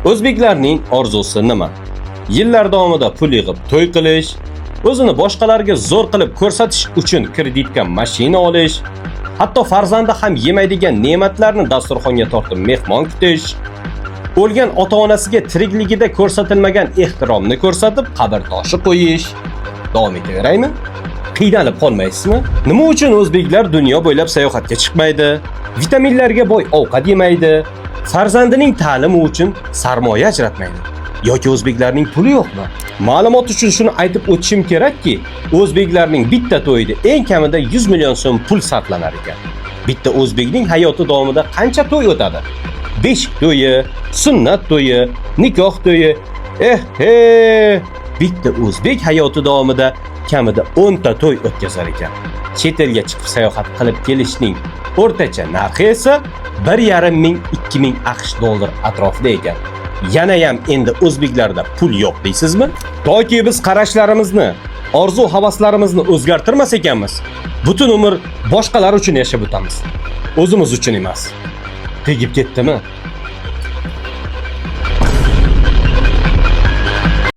O'zbeklarning orzusi nima? Yillar davomida pul yig'ib to'y qilish, o'zini boshqalarga zo'r qilib ko'rsatish uchun kreditga mashina olish, hatto farzandi ham yemaydigan ne'matlarni dasturxonga tortib mehmon kutish, o'lgan ota-onasiga tirikligida ko'rsatilmagan ehtiromni ko'rsatib qabr toshi qo'yish. Davom etaveraymi? Qiynalib qolmaysizmi? Nima uchun o'zbeklar dunyo bo'ylab sayohatga chiqmaydi? Vitaminlarga boy ovqat yemaydi? Farzandining ta'limi uchun sarmoya ajratmaydi. Yoki o'zbeklarning puli yo'qmi? Ma'lumot uchun shuni aytib o'tishim kerakki, o'zbeklarning bitta to'yida eng kamida 100 million so'm pul sarflanar ekan. Bitta o'zbekning hayoti davomida qancha to'y o'tadi? Beshik to'yi, sunnat to'yi, nikoh to'yi. Bitta o'zbek hayoti davomida kamida 10 ta to'y o'tkazar ekan. Chet elga chiqib sayohat qilib kelishning o'rtacha narxi esa 1,5 ming 2 ming AQSh dollar atrofida ekan. Yana ham endi o'zbeklarda pul yo'q deysizmi? Toki biz qarashlarimizni, orzu havaslarimizni o'zgartirmas ekanmiz, butun umr boshqalar uchun yashab o'tamiz. O'zimiz uchun emas. Tegib ketdimi?